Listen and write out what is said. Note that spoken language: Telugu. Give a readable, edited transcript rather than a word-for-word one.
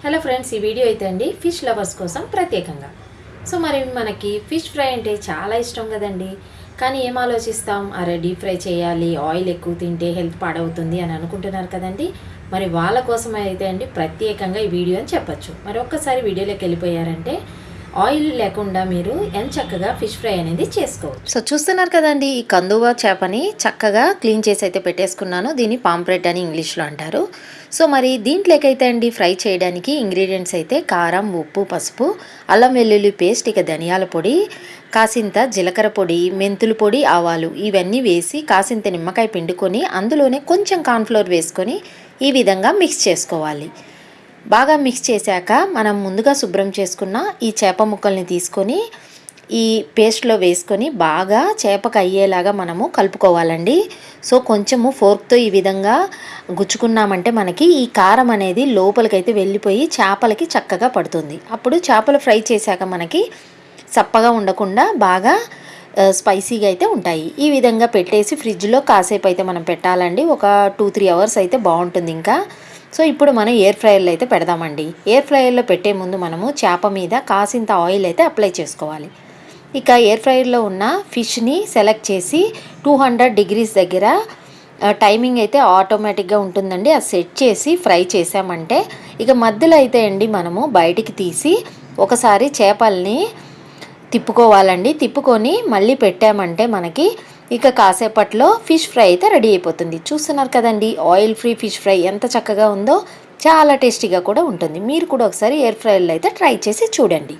హలో ఫ్రెండ్స్, ఈ వీడియో అయితే అండి ఫిష్ లవర్స్ కోసం ప్రత్యేకంగా. సో మరి మనకి ఫిష్ ఫ్రై అంటే చాలా ఇష్టం కదండి. కానీ ఏం ఆలోచిస్తాం, అరే డీప్ ఫ్రై చేయాలి, ఆయిల్ ఎక్కువ తింటే హెల్త్ పాడవుతుంది అని అనుకుంటున్నారు కదండి. మరి వాళ్ళ కోసం అయితే అండి ప్రత్యేకంగా ఈ వీడియో అని చెప్పచ్చు. మరి ఒక్కసారి వీడియోలోకి వెళ్ళిపోయారంటే ఆయిల్ లేకుండా మీరు ఎంచక్కగా ఫిష్ ఫ్రై అనేది చేసుకోవచ్చు. సో చూస్తున్నారు కదండి, ఈ కందువా చేపని చక్కగా క్లీన్ చేసి అయితే పెట్టేసుకున్నాను. దీన్ని పాంప్రెట్ అని ఇంగ్లీష్లో అంటారు. సో మరి దీంట్లోకైతే అండి ఫ్రై చేయడానికి ఇంగ్రీడియంట్స్ అయితే కారం, ఉప్పు, పసుపు, అల్లం వెల్లుల్లి పేస్ట్, ఇక ధనియాల పొడి, కాసింత జీలకర్ర పొడి, మెంతుల పొడి, ఆవాలు ఇవన్నీ వేసి కాసింత నిమ్మకాయ పిండుకొని అందులోనే కొంచెం కార్న్ఫ్లోర్ వేసుకొని ఈ విధంగా మిక్స్ చేసుకోవాలి. బాగా మిక్స్ చేశాక మనం ముందుగా శుభ్రం చేసుకున్న ఈ చేప ముక్కల్ని తీసుకొని ఈ పేస్ట్లో వేసుకొని బాగా చేపకు అయ్యేలాగా మనము కలుపుకోవాలండి. సో కొంచెము ఫోర్క్తో ఈ విధంగా గుచ్చుకున్నామంటే మనకి ఈ కారం అనేది లోపలికైతే వెళ్ళిపోయి చేపలకి చక్కగా పడుతుంది. అప్పుడు చేపలు ఫ్రై చేశాక మనకి చప్పగా ఉండకుండా బాగా స్పైసీగా అయితే ఉంటాయి. ఈ విధంగా పెట్టేసి ఫ్రిడ్జ్లో కాసేపు అయితే మనం పెట్టాలండి. ఒక 2-3 అవర్స్ అయితే బాగుంటుంది ఇంకా. సో ఇప్పుడు మనం ఎయిర్ ఫ్రైయర్లో అయితే పెడదామండి. ఎయిర్ ఫ్రైయర్లో పెట్టే ముందు మనము చేప మీద కాసింత ఆయిల్ అయితే అప్లై చేసుకోవాలి. ఇక ఎయిర్ ఫ్రైయర్లో ఉన్న ఫిష్ని సెలెక్ట్ చేసి 200 డిగ్రీస్ దగ్గర టైమింగ్ అయితే ఆటోమేటిక్గా ఉంటుందండి. అది సెట్ చేసి ఫ్రై చేసామంటే ఇక మధ్యలో అయితే అండి మనము బయటికి తీసి ఒకసారి చేపల్ని తిప్పుకోవాలండి. తిప్పుకొని మళ్ళీ పెట్టామంటే మనకి ఇక కాసేపట్లో ఫిష్ ఫ్రై అయితే రెడీ అయిపోతుంది. చూస్తున్నారు కదండి, ఆయిల్ ఫ్రీ ఫిష్ ఫ్రై ఎంత చక్కగా ఉందో, చాలా టేస్టీగా కూడా ఉంటుంది. మీరు కూడా ఒకసారి ఎయిర్ ఫ్రైయర్లో అయితే ట్రై చేసి చూడండి.